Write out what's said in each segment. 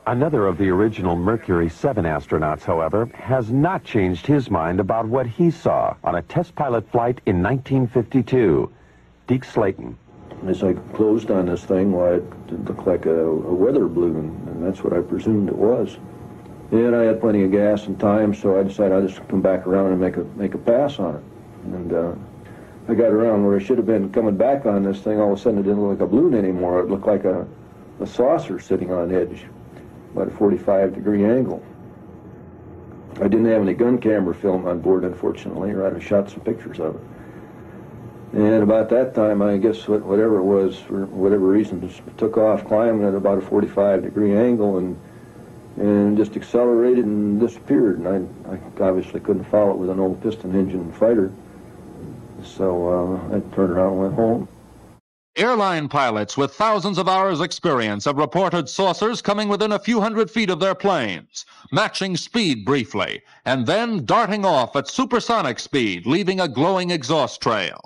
Another of the original Mercury 7 astronauts, however, has not changed his mind about what he saw on a test pilot flight in 1952. Deke Slayton. As I closed on this thing, well, it looked like a weather balloon, and that's what I presumed it was. And I had plenty of gas and time, so I decided I'd just come back around and make a pass on it. And I got around where I should have been coming back on this thing. All of a sudden, it didn't look like a balloon anymore. It looked like a saucer sitting on edge, about a 45-degree angle. I didn't have any gun camera film on board, unfortunately, or I'd have shot some pictures of it. And about that time, I guess whatever it was, for whatever reason, just took off climbing at about a 45-degree angle and just accelerated and disappeared. And I obviously couldn't follow it with an old piston engine fighter. So I turned around and went home. Airline pilots with thousands of hours' experience have reported saucers coming within a few hundred feet of their planes, matching speed briefly, and then darting off at supersonic speed, leaving a glowing exhaust trail.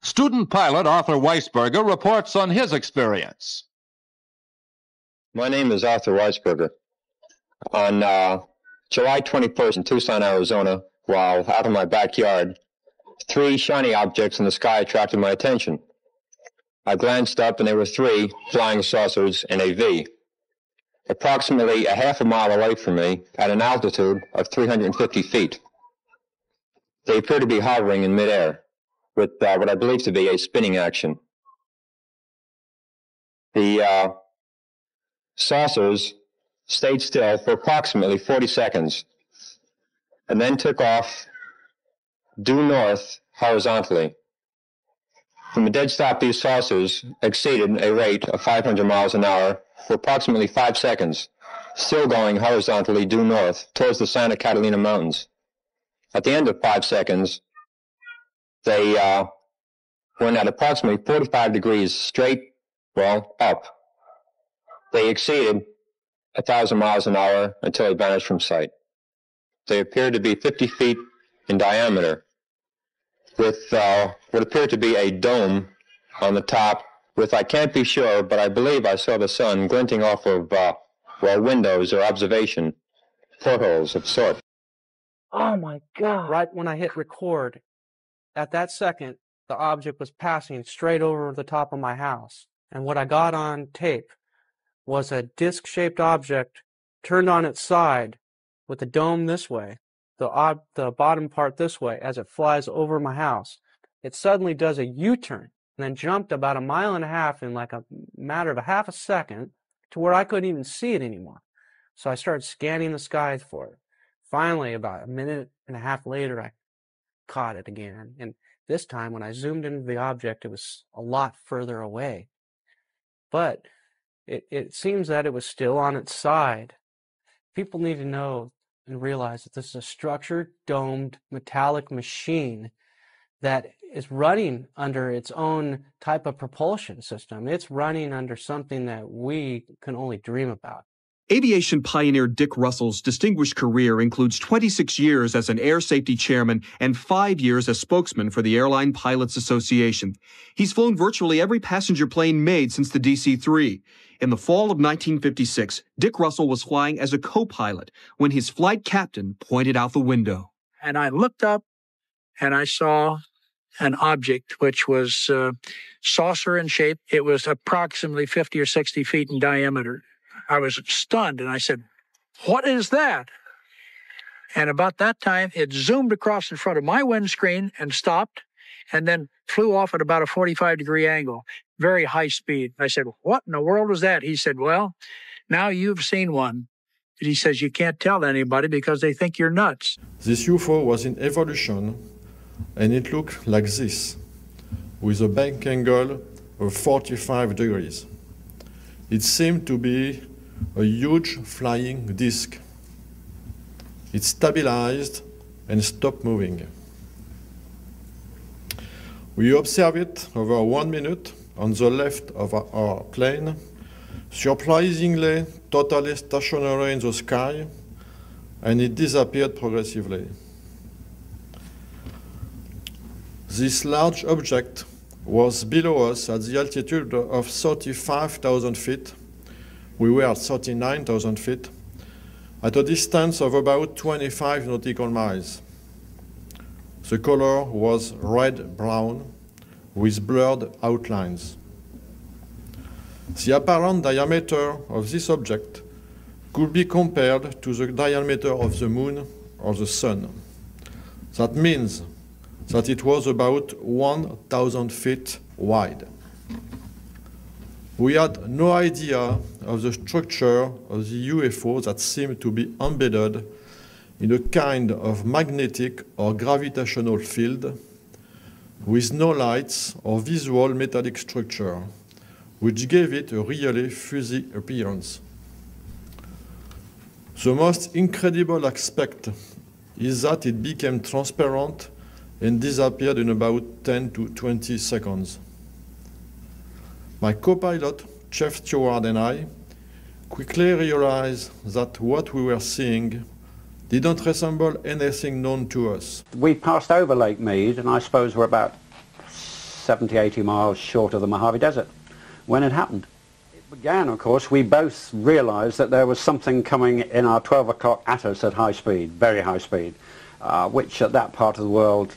Student pilot Arthur Weisberger reports on his experience. My name is Arthur Weisberger. On July 21st in Tucson, Arizona, while out in my backyard, 3 shiny objects in the sky attracted my attention. I glanced up and there were 3 flying saucers in a V, approximately a half a mile away from me at an altitude of 350 feet. They appear to be hovering in midair with what I believe to be a spinning action. The saucers stayed still for approximately 40 seconds and then took off due north horizontally. From a dead stop, these saucers exceeded a rate of 500 miles an hour for approximately 5 seconds, still going horizontally due north towards the Santa Catalina Mountains. At the end of 5 seconds, they went at approximately 45 degrees straight, well, up. They exceeded 1,000 miles an hour until they vanished from sight. They appeared to be 50 feet in diameter, with what appeared to be a dome on the top, with, I can't be sure, but I believe I saw the sun glinting off of, well, windows or observation portholes of sort. Oh my God. Right when I hit record, at that second, the object was passing straight over the top of my house. And what I got on tape was a disc-shaped object turned on its side with the dome this way, the bottom part this way, as it flies over my house. It suddenly does a U-turn and then jumped about 1.5 miles in like a matter of a half a second to where I couldn't even see it anymore. So I started scanning the skies for it. Finally, about 1.5 minutes later, I caught it again. And this time, when I zoomed into the object, it was a lot further away. But it seems that it was still on its side. People need to know and realize that this is a structured, domed, metallic machine that is running under its own type of propulsion system. It's running under something that we can only dream about. Aviation pioneer Dick Russell's distinguished career includes 26 years as an air safety chairman and 5 years as spokesman for the Airline Pilots Association. He's flown virtually every passenger plane made since the DC-3. In the fall of 1956, Dick Russell was flying as a co-pilot when his flight captain pointed out the window. And I looked up and I saw an object which was saucer in shape. It was approximately 50 or 60 feet in diameter. I was stunned, and I said, "What is that?" And about that time, it zoomed across in front of my windscreen and stopped, and then flew off at about a 45-degree angle, very high speed. I said, "What in the world was that?" He said, "Well, now you've seen one." And he says, "You can't tell anybody because they think you're nuts." This UFO was in evolution, and it looked like this, with a bank angle of 45 degrees. It seemed to be a huge flying disc. It stabilized and stopped moving. We observed it over 1 minute on the left of our plane, surprisingly totally stationary in the sky, and it disappeared progressively. This large object was below us at the altitude of 35,000 feet, We were at 39,000 feet, at a distance of about 25 nautical miles. The color was red-brown with blurred outlines. The apparent diameter of this object could be compared to the diameter of the moon or the sun. That means that it was about 1,000 feet wide. We had no idea of the structure of the UFO that seemed to be embedded in a kind of magnetic or gravitational field with no lights or visual metallic structure, which gave it a really fuzzy appearance. The most incredible aspect is that it became transparent and disappeared in about 10 to 20 seconds. My co-pilot, Chief Steward, and I quickly realized that what we were seeing didn't resemble anything known to us. We passed over Lake Mead, and I suppose we're about 70, 80 miles short of the Mojave Desert when it happened. It began, of course, we both realized that there was something coming in our 12 o'clock at us at high speed, very high speed, which at that part of the world,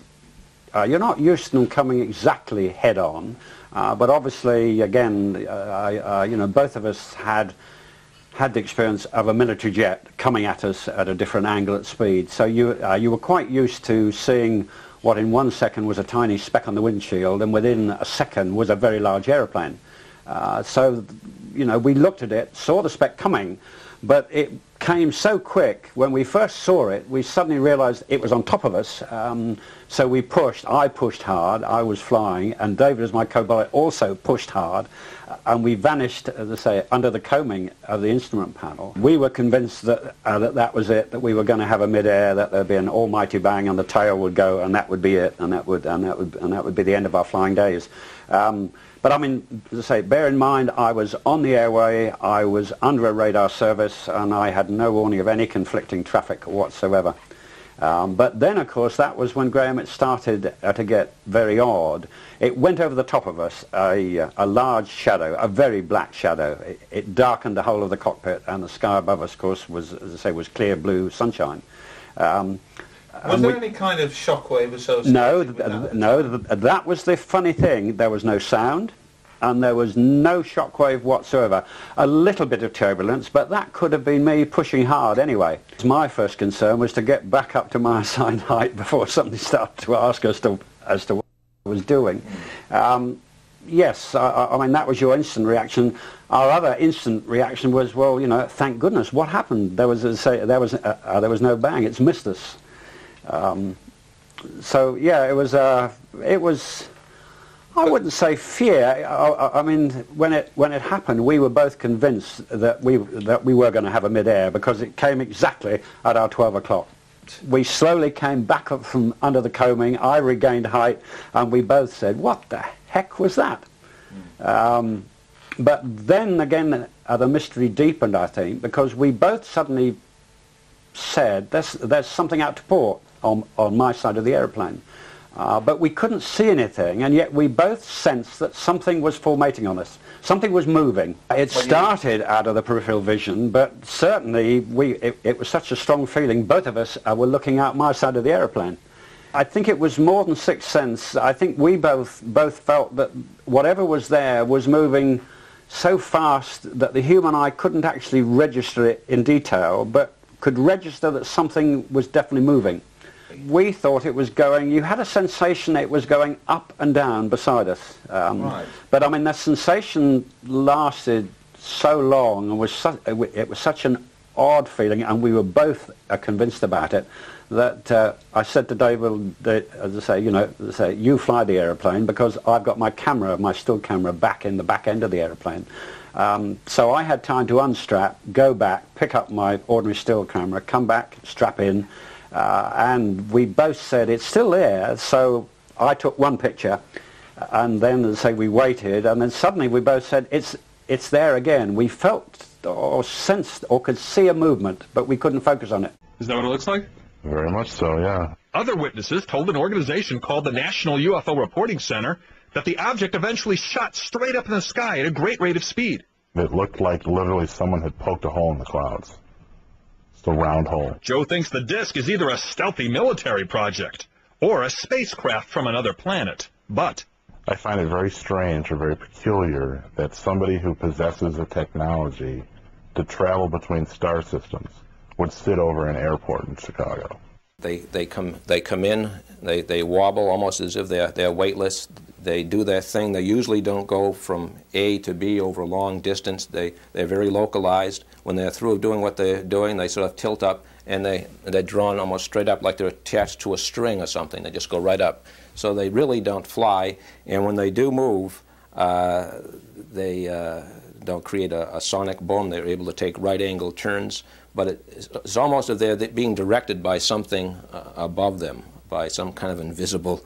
you're not used to them coming exactly head on, but obviously, again, you know, both of us had the experience of a military jet coming at us at a different angle at speed. So you were quite used to seeing what in 1 second was a tiny speck on the windshield, and within a second was a very large aeroplane. So, you know, we looked at it, saw the speck coming, but it came so quick. When we first saw it, we suddenly realized it was on top of us. So we pushed. I pushed hard. I was flying, and David, as my co-pilot, also pushed hard, and we vanished, as I say, under the coaming of the instrument panel. We were convinced that that was it, that we were going to have a mid-air, that there'd be an almighty bang, and the tail would go, and that would be it, and that would be the end of our flying days. But I mean, as I say, bear in mind, I was on the airway, I was under a radar service, and I had no warning of any conflicting traffic whatsoever. But then, of course, that was when, Graham, it started to get very odd. It went over the top of us, a large shadow, a very black shadow. It darkened the whole of the cockpit, and the sky above us, of course, was, as I say, was clear blue sunshine. Was there any kind of shockwave associated with that? No, that was the funny thing. There was no sound, and there was no shockwave whatsoever. A little bit of turbulence, but that could have been me pushing hard anyway. My first concern was to get back up to my assigned height before somebody started to ask us as to what I was doing. Yes, I mean, that was your instant reaction. Our other instant reaction was, well, you know, thank goodness, what happened? There was, as I say, there was no bang. It's missed us. So yeah, it was. I wouldn't say fear. I mean, when it happened, we were both convinced that we were going to have a mid-air, because it came exactly at our 12 o'clock. We slowly came back up from under the coaming. I regained height, and we both said, "What the heck was that?" But then again, the mystery deepened, I think, because we both suddenly said, "There's something out to port." On my side of the aeroplane. But we couldn't see anything, and yet we both sensed that something was formating on us. Something was moving. It started out of the peripheral vision, but certainly it was such a strong feeling. Both of us were looking out my side of the aeroplane. I think it was more than sixth sense. I think we both felt that whatever was there was moving so fast that the human eye couldn't actually register it in detail, but could register that something was definitely moving. We thought it was going, you had a sensation it was going up and down beside us. Right. But I mean, the sensation lasted so long, and it was such an odd feeling, and we were both convinced about it, that I said to David, as I say, you know, you fly the aeroplane, because I've got my camera, my still camera, back in the back end of the aeroplane. So I had time to unstrap, go back, pick up my ordinary still camera, come back, strap in, and we both said it's still there. So I took one picture, and then, as I say, we waited, and then suddenly we both said it's there again. We felt or sensed or could see a movement, but we couldn't focus on it. Is that what it looks like? Very much so, yeah. Other witnesses told an organization called the National UFO Reporting Center that the object eventually shot straight up in the sky at a great rate of speed. It looked like literally someone had poked a hole in the clouds. It's a round hole. Joe thinks the disk is either a stealthy military project or a spacecraft from another planet. But I find it very strange or very peculiar that somebody who possesses a technology to travel between star systems would sit over an airport in Chicago. They come in, they wobble almost as if they're weightless. They do their thing. They usually don't go from A to B over a long distance. They're very localized. When they're through doing what they're doing, they sort of tilt up and they're drawn almost straight up like they're attached to a string or something. They just go right up. So they really don't fly. And when they do move, they don't create a sonic boom. They're able to take right-angle turns. But it's almost as if they're being directed by something above them, by some kind of invisible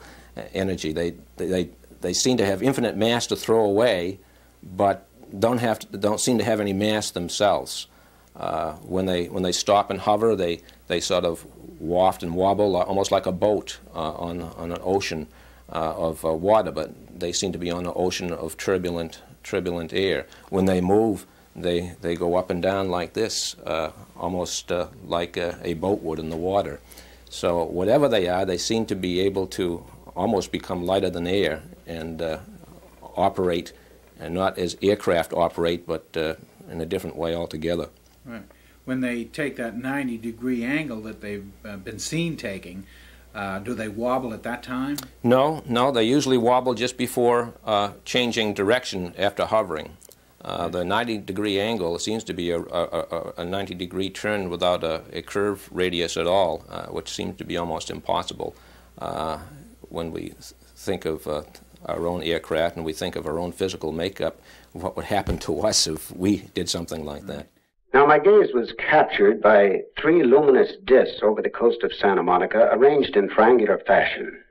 energy. They seem to have infinite mass to throw away, but don't seem to have any mass themselves. When they stop and hover, they sort of waft and wobble almost like a boat on an ocean of water, but they seem to be on an ocean of turbulent air. When they move, they go up and down like this, almost like a boat would in the water. So whatever they are, they seem to be able to almost become lighter than air and operate, and not as aircraft operate, but in a different way altogether. Right. When they take that 90-degree angle that they've been seen taking, do they wobble at that time? No, they usually wobble just before changing direction after hovering. The 90-degree angle seems to be a 90-degree turn without a curve radius at all, which seems to be almost impossible when we think of our own aircraft and we think of our own physical makeup. What would happen to us if we did something like that? Now, my gaze was captured by 3 luminous discs over the coast of Santa Monica, arranged in triangular fashion.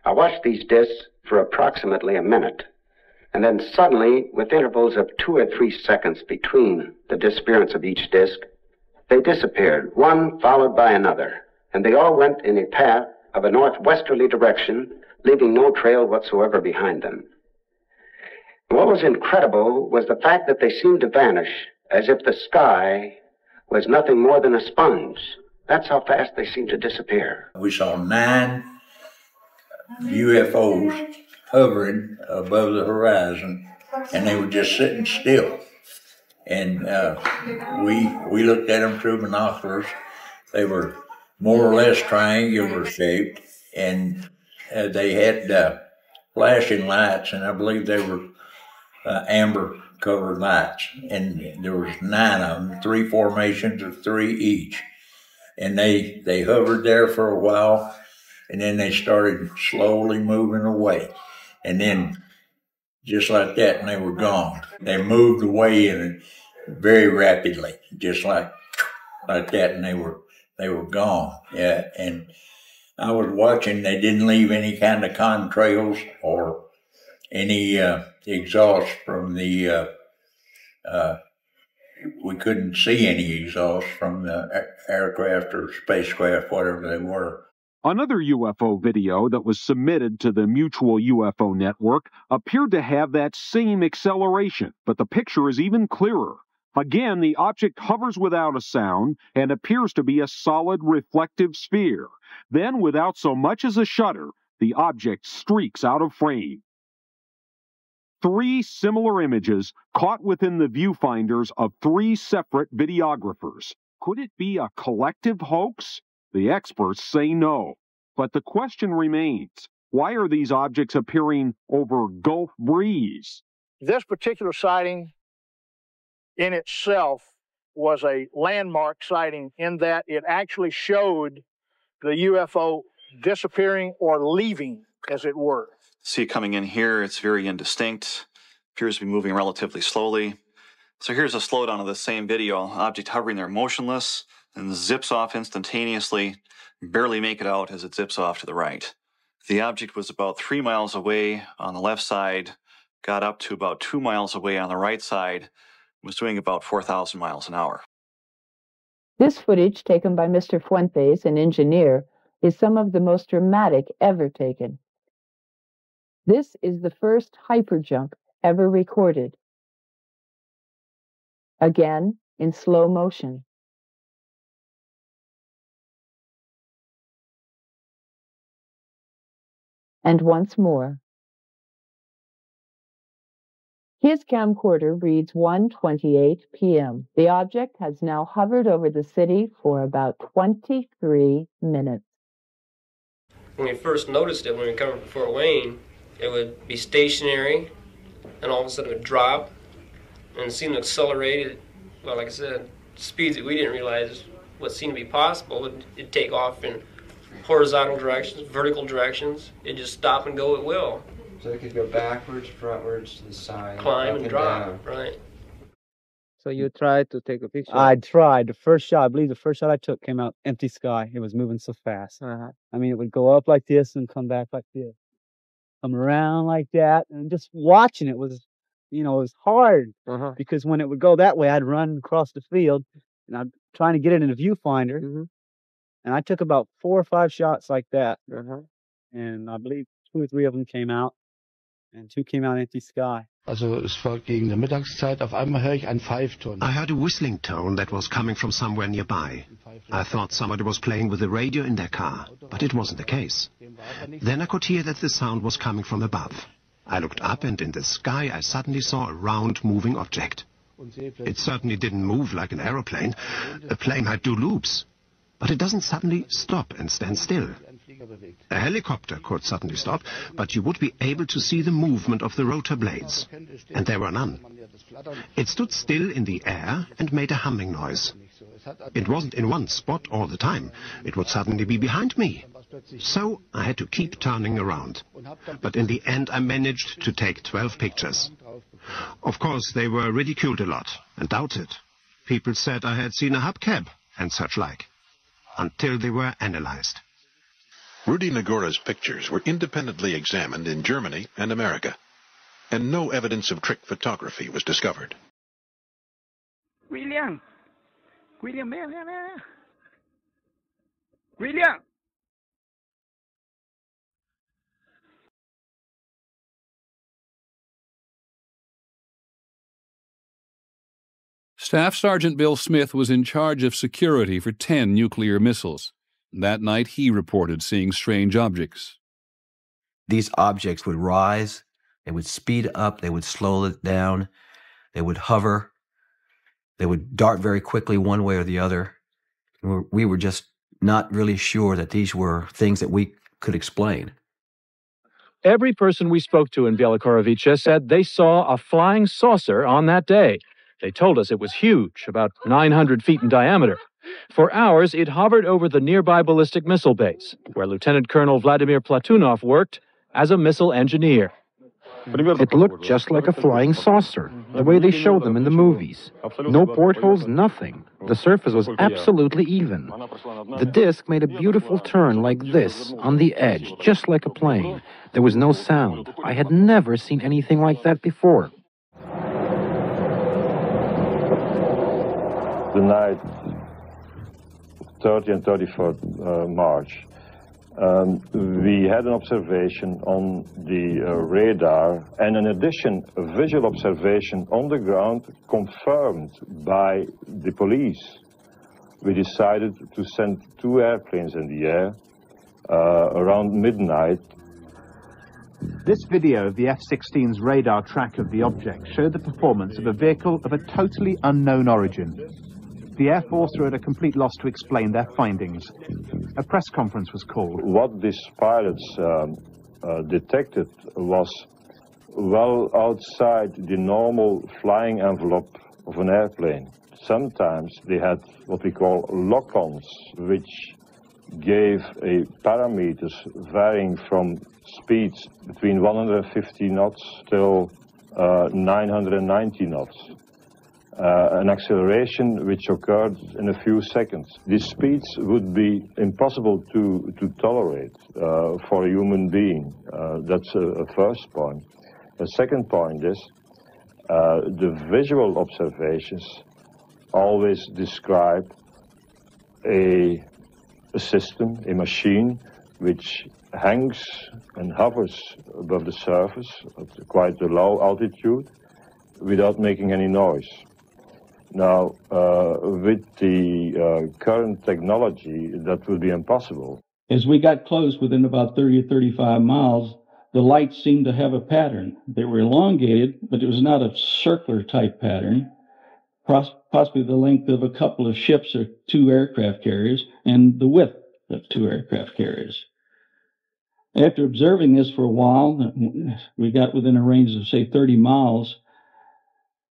I watched these discs for approximately a minute, and then suddenly, with intervals of 2 or 3 seconds between the disappearance of each disc, they disappeared, one followed by another, and they all went in a path of a northwesterly direction, leaving no trail whatsoever behind them. What was incredible was the fact that they seemed to vanish as if the sky was nothing more than a sponge. That's how fast they seemed to disappear. We saw 9 UFOs hovering above the horizon, and they were just sitting still. And we looked at them through binoculars. They were more or less triangular shaped, and they had flashing lights, and I believe they were amber covered lights, and there was 9 of them, 3 formations of 3 each, and they hovered there for a while, and then they started slowly moving away, and then just like that, and they were gone. They moved away very rapidly, just like that, and they were gone. Yeah, and I was watching. They didn't leave any kind of contrails or any exhaust from the. We couldn't see any exhaust from the aircraft or spacecraft, whatever they were. Another UFO video that was submitted to the Mutual UFO Network appeared to have that same acceleration, but the picture is even clearer. Again, the object hovers without a sound and appears to be a solid reflective sphere. Then, without so much as a shudder, the object streaks out of frame. 3 similar images caught within the viewfinders of 3 separate videographers. Could it be a collective hoax? The experts say no. But the question remains, why are these objects appearing over Gulf Breeze? This particular sighting in itself was a landmark sighting in that it actually showed the UFO disappearing or leaving, as it were. See it coming in here, it's very indistinct, appears to be moving relatively slowly. So here's a slowdown of the same video, object hovering there motionless, and zips off instantaneously, barely make it out as it zips off to the right. The object was about 3 miles away on the left side, got up to about 2 miles away on the right side, was doing about 4,000 miles an hour. This footage, taken by Mr. Fuentes, an engineer, is some of the most dramatic ever taken. This is the first hyperjump ever recorded. Again, in slow motion. And once more. His camcorder reads 1:28 p.m. The object has now hovered over the city for about 23 minutes. When we first noticed it, when we were coming from Fort Wayne, it would be stationary, and all of a sudden it would drop, and it seemed to accelerate. Well, like I said, speeds that we didn't realize what seemed to be possible. It'd take off in horizontal directions, vertical directions. It'd just stop and go at will. So it could go backwards, frontwards, to the side, climb up and drop, down. right? So you tried to take a picture? I tried. The first shot, I believe the first shot I took came out empty sky. It was moving so fast. I mean, it would go up like this and come back like this. Come around like that. And just watching it was, you know, it was hard. Because when it would go that way, I'd run across the field and I'm trying to get it in a viewfinder. And I took about 4 or 5 shots like that. And I believe 2 or 3 of them came out. And 2 came out empty sky. Also es war gegen der Mittagszeit, auf einmal höre ich einen Pfeifton. I heard a whistling tone that was coming from somewhere nearby. I thought somebody was playing with the radio in their car, but it wasn't the case. Then I could hear that the sound was coming from above. I looked up and in the sky I suddenly saw a round moving object. It certainly didn't move like an aeroplane. A plane might do loops, but it doesn't suddenly stop and stand still. A helicopter could suddenly stop, but you would be able to see the movement of the rotor blades, and there were none. It stood still in the air and made a humming noise. It wasn't in one spot all the time. It would suddenly be behind me. So I had to keep turning around. But in the end I managed to take 12 pictures. Of course, they were ridiculed a lot and doubted. People said I had seen a hubcap and such like, until they were analyzed. Rudy Nagura's pictures were independently examined in Germany and America, and no evidence of trick photography was discovered. William, William. Staff Sergeant Bill Smith was in charge of security for 10 nuclear missiles. That night, he reported seeing strange objects. These objects would rise, they would speed up, they would slow it down, they would hover, they would dart very quickly one way or the other. We were just not really sure that these were things that we could explain. Every person we spoke to in Biela Gorovice said they saw a flying saucer on that day. They told us it was huge, about 900 feet in diameter. For hours, it hovered over the nearby ballistic missile base, where Lieutenant Colonel Vladimir Platunov worked as a missile engineer. It looked just like a flying saucer, the way they showed them in the movies. No portholes, nothing. The surface was absolutely even. The disc made a beautiful turn like this, on the edge, just like a plane. There was no sound. I had never seen anything like that before. The night 30 and 31st March, we had an observation on the radar, and in addition, a visual observation on the ground confirmed by the police. We decided to send 2 airplanes in the air around midnight. This video of the F-16's radar track of the object showed the performance of a vehicle of a totally unknown origin. The Air Force were at a complete loss to explain their findings. A press conference was called. What these pilots detected was well outside the normal flying envelope of an airplane. Sometimes they had what we call lock-ons, which gave a parameters varying from speeds between 150 knots till 990 knots. An acceleration which occurred in a few seconds. These speeds would be impossible to tolerate for a human being. That's a first point. The second point is the visual observations always describe a system, a machine, which hangs and hovers above the surface at quite a low altitude without making any noise. Now, with the current technology, that would be impossible. As we got close, within about 30 or 35 miles, the lights seemed to have a pattern. They were elongated, but it was not a circular type pattern, possibly the length of a couple of ships or 2 aircraft carriers and the width of 2 aircraft carriers. After observing this for a while, we got within a range of, say, 30 miles,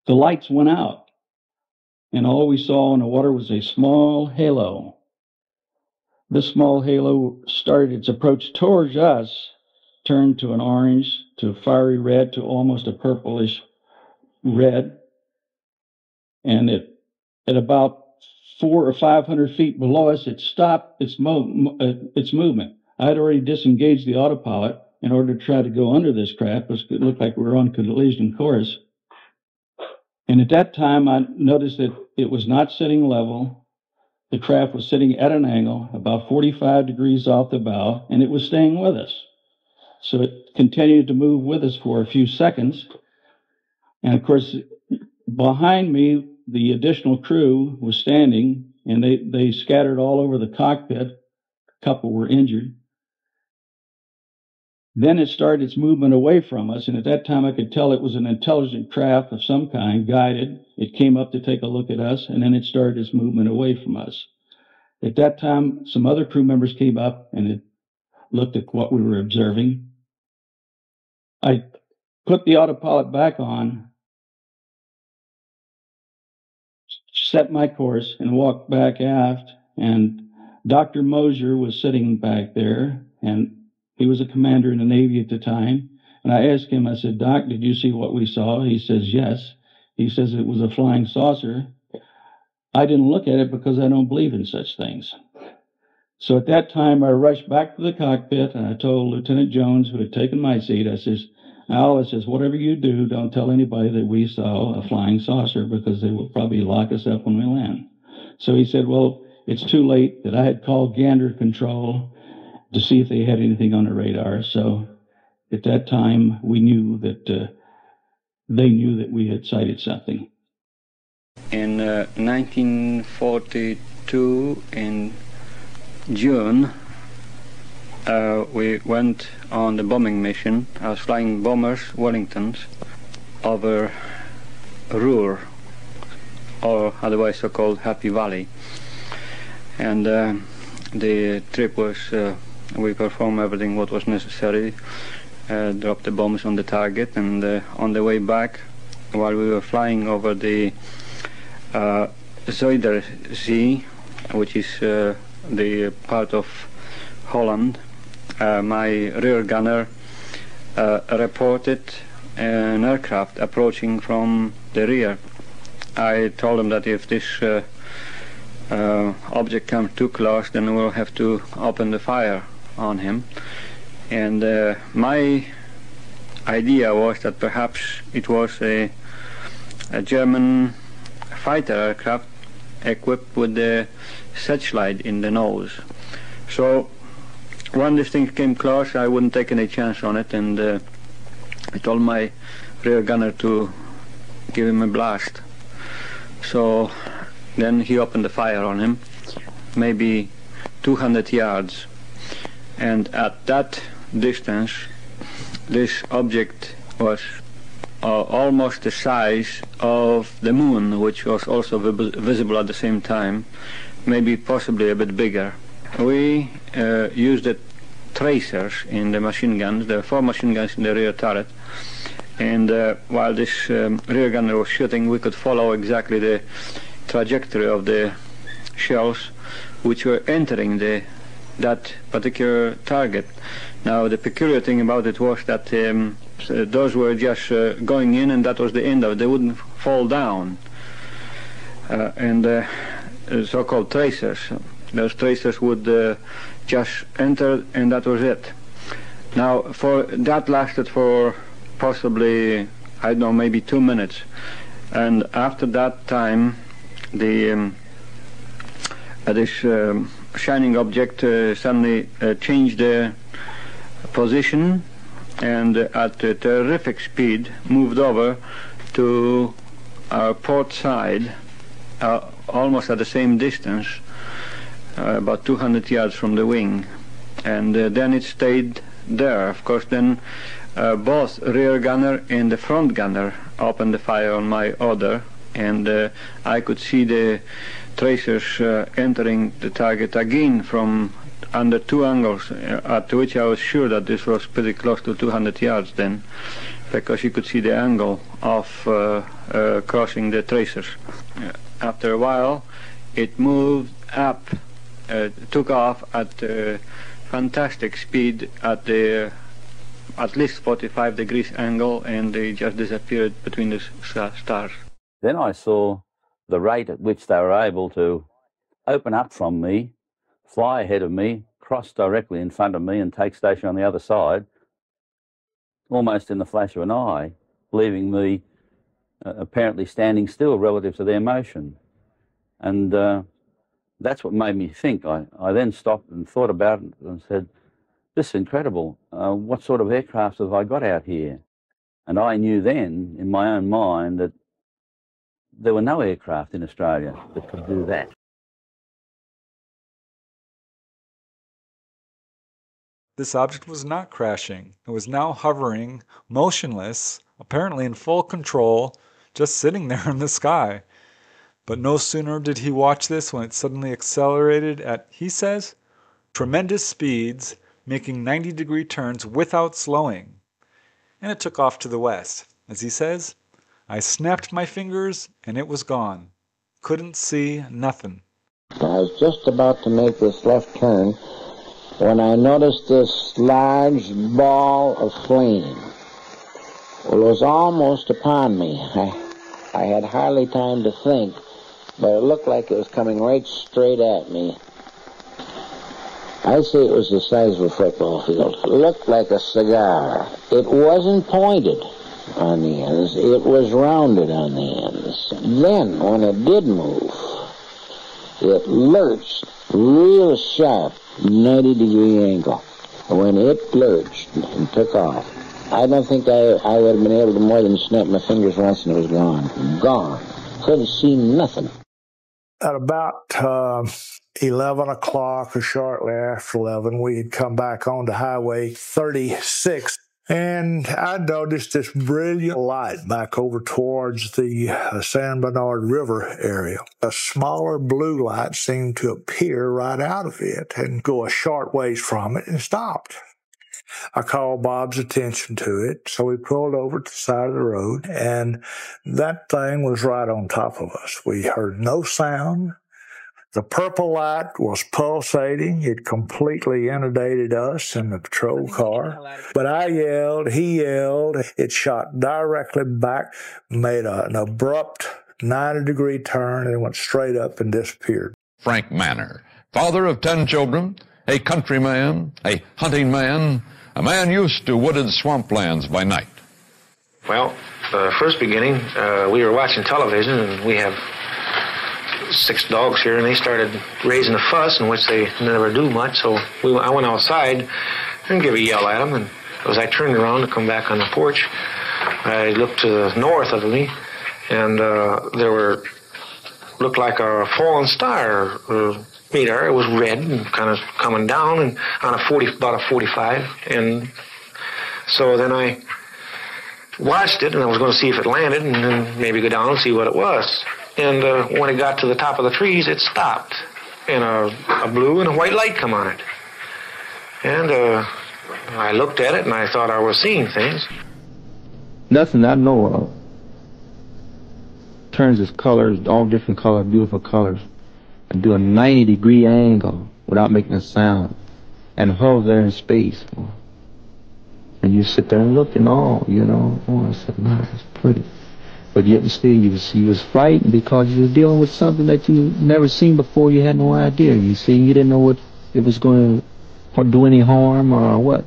the lights went out, and all we saw in the water was a small halo. This small halo started its approach towards us, turned to an orange, to a fiery red, to almost a purplish red, and at about 400 or 500 feet below us, it stopped its movement. I had already disengaged the autopilot in order to try to go under this craft, because it looked like we were on collision course. And at that time, I noticed that it was not sitting level. The craft was sitting at an angle, about 45 degrees off the bow, and it was staying with us. So it continued to move with us for a few seconds. And of course, behind me, the additional crew was standing, and they scattered all over the cockpit. A couple were injured. Then it started its movement away from us, and at that time I could tell it was an intelligent craft of some kind, guided. It came up to take a look at us, and then it started its movement away from us. At that time, some other crew members came up and it looked at what we were observing. I put the autopilot back on, set my course, and walked back aft, and Dr. Mosier was sitting back there, and he was a commander in the Navy at the time. And I asked him, I said, "Doc, did you see what we saw?" He says, "Yes." He says it was a flying saucer. I didn't look at it because I don't believe in such things. So at that time, I rushed back to the cockpit, and I told Lieutenant Jones, who had taken my seat, I says, "Al," I says, "whatever you do, don't tell anybody that we saw a flying saucer, because they will probably lock us up when we land." So he said, "Well, it's too late," that I had called Gander Control to see if they had anything on the radar. So at that time, we knew that they knew that we had sighted something. In 1942, in June, we went on the bombing mission. I was flying bombers, Wellingtons, over Ruhr, or otherwise so-called Happy Valley. And the trip was, we performed everything what was necessary, dropped the bombs on the target, and on the way back, while we were flying over the Zuiderzee, which is the part of Holland, my rear gunner reported an aircraft approaching from the rear. I told him that if this object comes too close, then we'll have to open the fire on him. And my idea was that perhaps it was a German fighter aircraft equipped with the searchlight in the nose. So when this thing came close, I wouldn't take any chance on it, and I told my rear gunner to give him a blast. So then he opened the fire on him, maybe 200 yards. And at that distance, this object was almost the size of the moon, which was also visible at the same time, maybe possibly a bit bigger. We used the tracers in the machine guns. There were 4 machine guns in the rear turret, and while this rear gunner was shooting, we could follow exactly the trajectory of the shells which were entering that particular target. Now, the peculiar thing about it was that those were just going in, and that was the end of it. They wouldn't fall down. And so-called tracers, those tracers would just enter, and that was it. Now, that lasted for possibly, I don't know, maybe 2 minutes. And after that time, this shining object suddenly changed the position, and at a terrific speed moved over to our port side, almost at the same distance, about 200 yards from the wing, and then it stayed there. Of course, then both rear gunner and the front gunner opened the fire on my order, and I could see the tracers entering the target again from under two angles, at which I was sure that this was pretty close to 200 yards then, because you could see the angle of crossing the tracers. After a while, it moved up, took off at fantastic speed at least 45 degrees angle, and they just disappeared between the stars. Then I saw the rate at which they were able to open up from me, fly ahead of me, cross directly in front of me and take station on the other side, almost in the flash of an eye, leaving me apparently standing still relative to their motion. And that's what made me think. I then stopped and thought about it and said, this is incredible. What sort of aircraft have I got out here? And I knew then, in my own mind, that there were no aircraft in Australia that could do that. This object was not crashing. It was now hovering, motionless, apparently in full control, just sitting there in the sky. But no sooner did he watch this when it suddenly accelerated at, he says, tremendous speeds, making 90-degree turns without slowing. And it took off to the west. As he says, I snapped my fingers and it was gone. Couldn't see nothing. I was just about to make this left turn when I noticed this large ball of flame. Well, it was almost upon me. I had hardly time to think, but it looked like it was coming right straight at me. I'd say it was the size of a football field. It looked like a cigar. It wasn't pointed on the ends. It was rounded on the ends. Then, when it did move, it lurched real sharp, 90-degree angle. When it lurched and took off, I don't think I would have been able to more than snap my fingers once and it was gone. Gone. Couldn't see nothing. At about 11 o'clock or shortly after 11, we had come back onto Highway 36, and I noticed this brilliant light back over towards the San Bernard River area. A smaller blue light seemed to appear right out of it and go a short ways from it and stopped. I called Bob's attention to it, so we pulled over to the side of the road, and that thing was right on top of us. We heard no sound. The purple light was pulsating. It completely inundated us in the patrol car. But I yelled, he yelled. It shot directly back, made an abrupt 90-degree turn, and went straight up and disappeared. Frank Manor, father of 10 children, a countryman, a hunting man, a man used to wooded swamplands by night. Well, first beginning, we were watching television, and we have 6 dogs here, and they started raising a fuss, in which they never do much, so I went outside and gave a yell at them, and as I turned around to come back on the porch, I looked to the north of me, and there looked like a fallen star meter. It was red and kind of coming down and on about a 45, and so then I watched it, and I was going to see if it landed and then maybe go down and see what it was. And when it got to the top of the trees, it stopped, and a blue and a white light come on it. And I looked at it, and I thought I was seeing things. Nothing I know of. Turns its colors, all different colors, beautiful colors, and do a 90-degree angle without making a sound, and hover there in space. And you sit there and look and all, you know. Oh, I said, man, it's pretty. But yet still, you was frightened because you were dealing with something that you never seen before. You had no idea. You see, you didn't know what it was going to do any harm or what.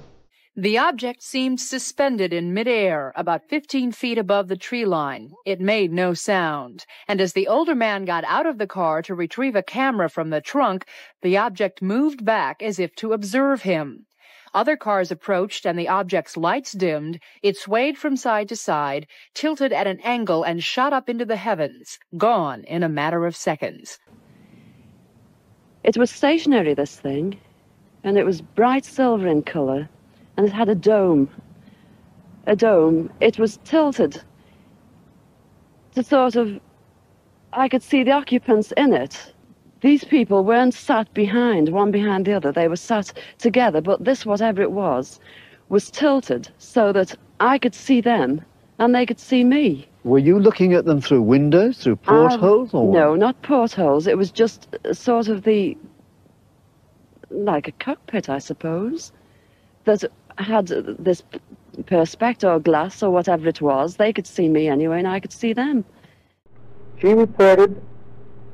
The object seemed suspended in midair, about 15 feet above the tree line. It made no sound, and as the older man got out of the car to retrieve a camera from the trunk, the object moved back as if to observe him. Other cars approached and the object's lights dimmed. It swayed from side to side, tilted at an angle, and shot up into the heavens, gone in a matter of seconds. It was stationary, this thing, and it was bright silver in color, and it had a dome. A dome. It was tilted to sort of, I could see the occupants in it. These people weren't sat behind, one behind the other. They were sat together, but this, whatever it was tilted so that I could see them and they could see me. Were you looking at them through windows, through portholes? Or no, not portholes. It was just sort of like a cockpit, I suppose, that had this perspex or glass or whatever it was. They could see me anyway, and I could see them. She reported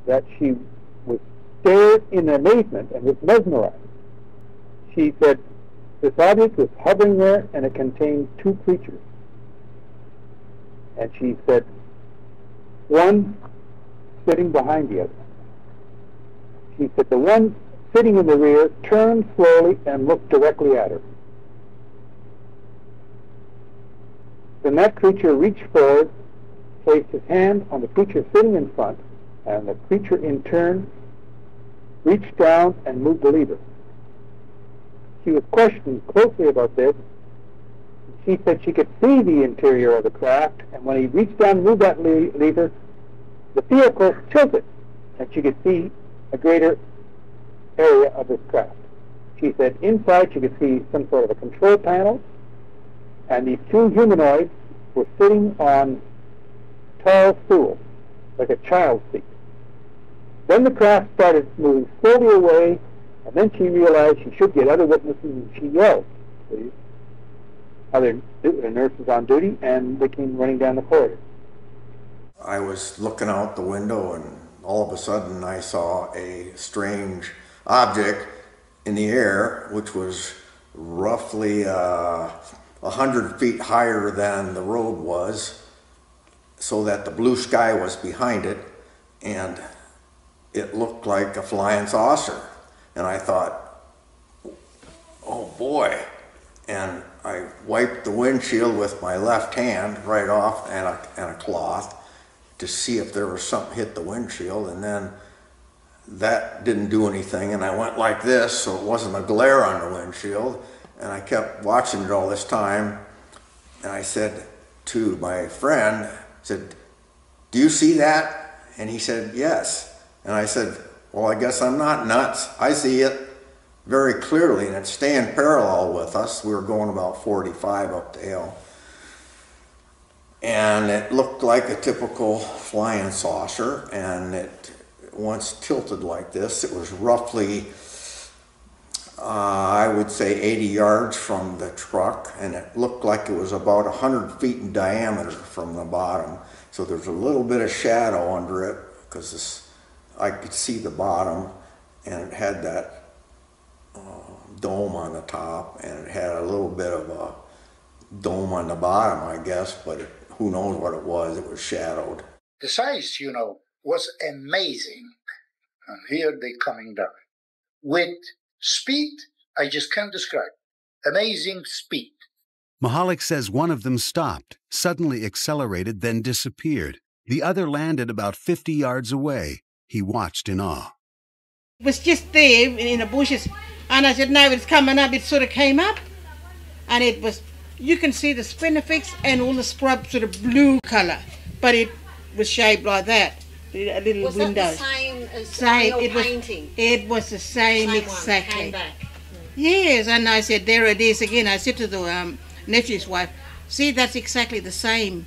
that she was stared in amazement and was mesmerized. She said this object was hovering there and it contained two creatures. And she said one sitting behind the other. She said the one sitting in the rear turned slowly and looked directly at her. Then that creature reached forward, placed his hand on the creature sitting in front, and the creature in turn reached down and moved the lever. She was questioned closely about this. She said she could see the interior of the craft, and when he reached down and moved that lever, the vehicle tilted, and she could see a greater area of this craft. She said inside she could see some sort of a control panel, and these two humanoids were sitting on tall stools, like a child's seat. Then the craft started moving slowly away, and then she realized she should get other witnesses, and she yelled. The other nurses on duty, and they came running down the corridor. I was looking out the window, and all of a sudden I saw a strange object in the air, which was roughly 100 feet higher than the road was, so that the blue sky was behind it, and it looked like a flying saucer. And I thought, oh boy. And I wiped the windshield with my left hand right off and a cloth to see if there was something hit the windshield, and then that didn't do anything, and I went like this so it wasn't a glare on the windshield, and I kept watching it all this time, and I said to my friend, said, "Do you see that?" And he said, "Yes." And I said, "Well, I guess I'm not nuts. I see it very clearly, and it's staying parallel with us." We were going about 45 up the hill. And it looked like a typical flying saucer, and it once tilted like this. It was roughly, I would say 80 yards from the truck, and it looked like it was about 100 feet in diameter from the bottom. So there's a little bit of shadow under it, because I could see the bottom, and it had that dome on the top, and it had a little bit of a dome on the bottom, I guess, but who knows what it was. It was shadowed. The size, was amazing. And here they're coming down. With speed, I just can't describe. Amazing speed. Mahalik says one of them stopped, suddenly accelerated, then disappeared. The other landed about 50 yards away. He watched in awe. It was just there in the bushes, and I said, no, it's coming up. It sort of came up, and it was, you can see the spinifex and all the scrub sort of blue colour, but it was shaped like that. A little was window. Was that the same as your painting? It was the same exactly. Came back. Yes, and I said, there it is again. I said to the nephew's wife, see, that's exactly the same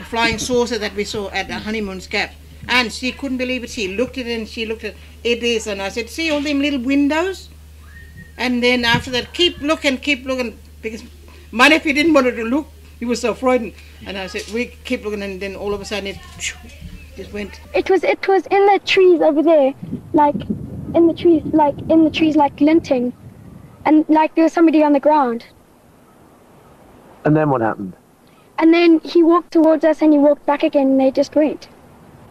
flying saucer that we saw at the Honeymoon's Gap. And she couldn't believe it. She looked at it and she looked at it. It is. And I said, see all them little windows? And then after that, keep looking, because my nephew didn't want her to look. He was so frightened. And I said, we keep looking, and then all of a sudden it just went. It was in the trees over there, like in the trees, like glinting, and like there was somebody on the ground. And then what happened? And then he walked towards us, and he walked back again, and they just went.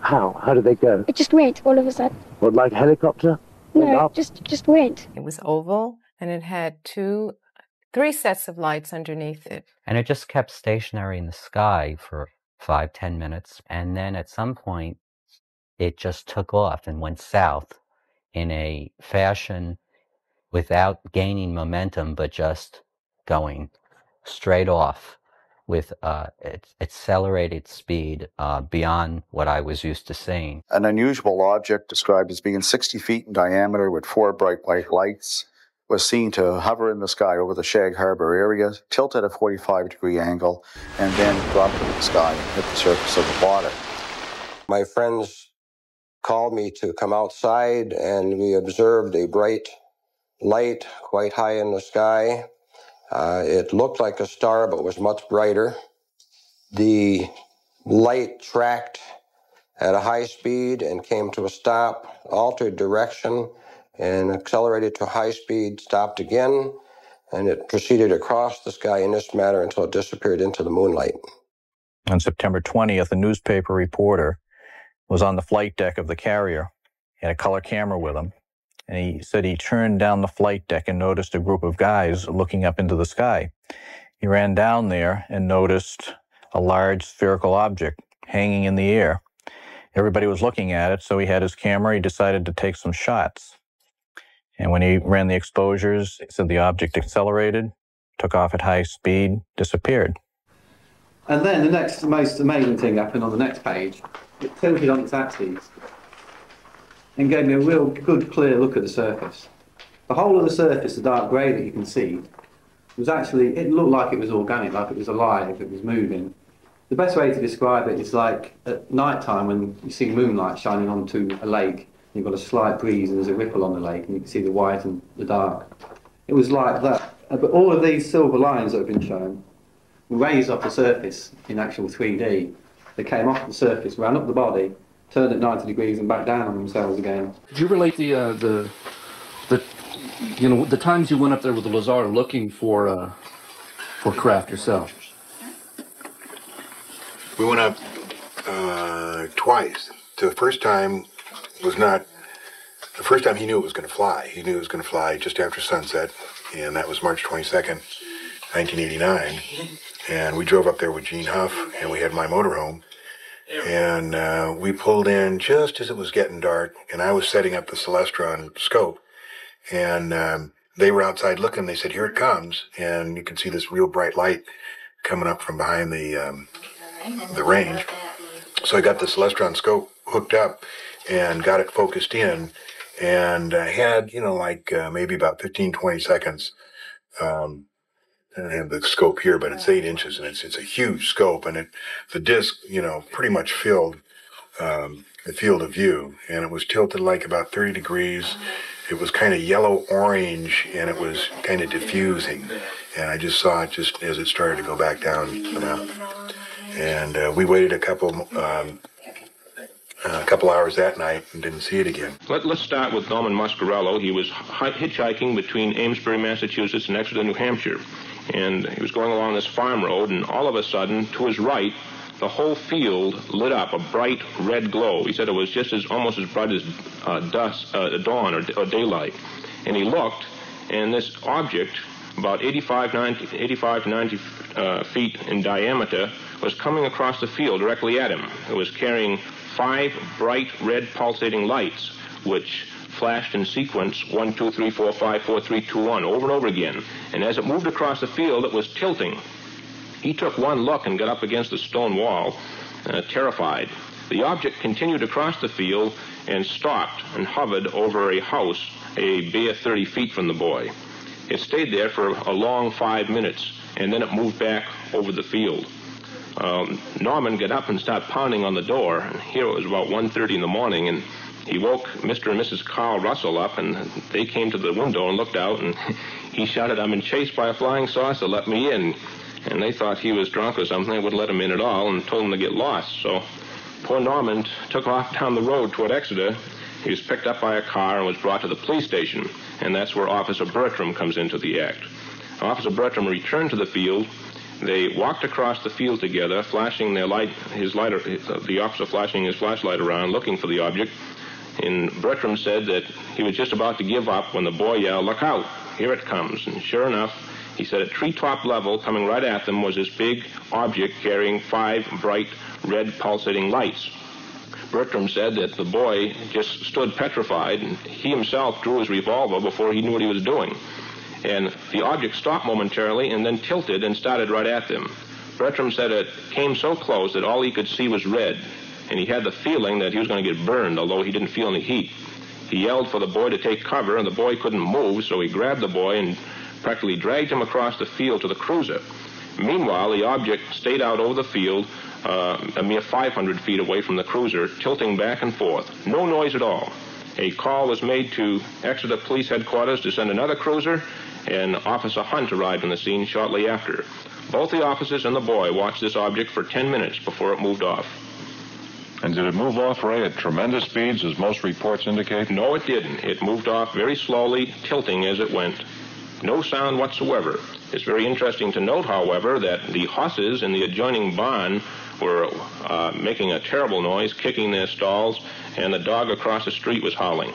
How? How did they go? It just went all of a sudden. What, like helicopter? No, just went. It was oval, and it had three sets of lights underneath it. And it just kept stationary in the sky for 5-10 minutes, and then at some point it just took off and went south in a fashion without gaining momentum, but just going straight off with accelerated speed beyond what I was used to seeing. An unusual object described as being 60 feet in diameter with 4 bright white lights was seen to hover in the sky over the Shag Harbor area, tilt at a 45-degree angle, and then drop into the sky and hit the surface of the water. My friends called me to come outside, and we observed a bright light quite high in the sky. It looked like a star, but was much brighter. The light tracked at a high speed and came to a stop, altered direction, and accelerated to high speed, stopped again, and it proceeded across the sky in this manner until it disappeared into the moonlight. On September 20th, a newspaper reporter was on the flight deck of the carrier. He had a color camera with him, and he said he turned down the flight deck and noticed a group of guys looking up into the sky. He ran down there and noticed a large spherical object hanging in the air. Everybody was looking at it, so he had his camera. He decided to take some shots. And when he ran the exposures, he said the object accelerated, took off at high speed, disappeared. And then the next most amazing thing happened on the next page. It tilted on its axis and gave me a real good, clear look at the surface. The whole of the surface, the dark grey that you can see, was actually, it looked like it was organic, like it was alive, it was moving. The best way to describe it is like at night time when you see moonlight shining onto a lake, you've got a slight breeze and there's a ripple on the lake and you can see the white and the dark. It was like that. But all of these silver lines that have been shown were raised off the surface in actual 3D. They came off the surface, ran up the body, turned at 90 degrees and back down on themselves again. Could you relate the times you went up there with the Lazar looking for craft yourself? We went up twice. The first time was not the first time he knew it was going to fly. He knew it was going to fly just after sunset, and that was March 22nd, 1989. And we drove up there with Gene Huff, and we had my motorhome. And we pulled in just as it was getting dark, and I was setting up the Celestron scope. And they were outside looking. They said, "Here it comes." And you can see this real bright light coming up from behind the range. So I got the Celestron scope hooked up and got it focused in, and I had, maybe about 15, 20 seconds. I don't have the scope here, but it's 8 inches, and it's a huge scope, and the disc, pretty much filled the field of view, and it was tilted like about 30 degrees. It was kind of yellow-orange, and it was kind of diffusing, and I just saw it just as it started to go back down the mountain. And we waited a couple hours that night and didn't see it again. Let's start with Norman Mascarello. He was hitchhiking between Amesbury, Massachusetts and Exeter, New Hampshire. And he was going along this farm road, and all of a sudden, to his right, the whole field lit up, a bright red glow. He said it was just almost as bright as dawn or daylight. And he looked, and this object, about 85 to 90 feet in diameter, was coming across the field directly at him. It was carrying 5 bright red pulsating lights, which flashed in sequence 1, 2, 3, 4, 5, 4, 3, 2, 1 over and over again. And as it moved across the field, it was tilting. He took one look and got up against the stone wall, terrified. The object continued across the field and stopped and hovered over a house a bare 30 feet from the boy. It stayed there for a long 5 minutes, and then it moved back over the field. Norman got up and started pounding on the door, and here it was about 1:30 in the morning, and he woke Mr. and Mrs. Carl Russell up, and they came to the window and looked out, and he shouted, "I'm been chased by a flying saucer, let me in." And they thought he was drunk or something. They wouldn't let him in at all and told him to get lost. So poor Norman took off down the road toward Exeter. He was picked up by a car and was brought to the police station, and that's where Officer Bertram comes into the act. Officer Bertram returned to the field. They walked across the field together, flashing their light, the officer flashing his flashlight around, looking for the object. And Bertram said that he was just about to give up when the boy yelled, "Look out!" here it comes. And sure enough, he said at treetop level, coming right at them, was this big object carrying 5 bright red pulsating lights. Bertram said that the boy just stood petrified, and he himself drew his revolver before he knew what he was doing. And the object stopped momentarily and then tilted and started right at them. Bertram said it came so close that all he could see was red, and he had the feeling that he was going to get burned, although he didn't feel any heat. He yelled for the boy to take cover, and the boy couldn't move, so he grabbed the boy and practically dragged him across the field to the cruiser. Meanwhile, the object stayed out over the field, a mere 500 feet away from the cruiser, tilting back and forth. No noise at all. A call was made to Exeter Police Headquarters to send another cruiser, and Officer Hunt arrived on the scene shortly after. Both the officers and the boy watched this object for 10 minutes before it moved off. And did it move off, Ray, at tremendous speeds, as most reports indicate? No, it didn't. It moved off very slowly, tilting as it went. No sound whatsoever. It's very interesting to note, however, that the horses in the adjoining barn were making a terrible noise, kicking their stalls, and the dog across the street was howling.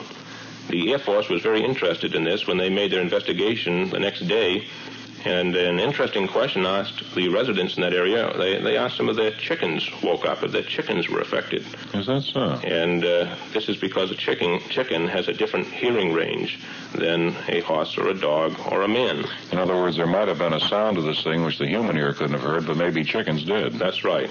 The Air Force was very interested in this when they made their investigation the next day, and an interesting question asked the residents in that area. They asked them if their chickens woke up, if their chickens were affected. Is that so? And this is because a chicken has a different hearing range than a horse or a dog or a man. In other words, there might have been a sound of this thing which the human ear couldn't have heard, but maybe chickens did. That's right.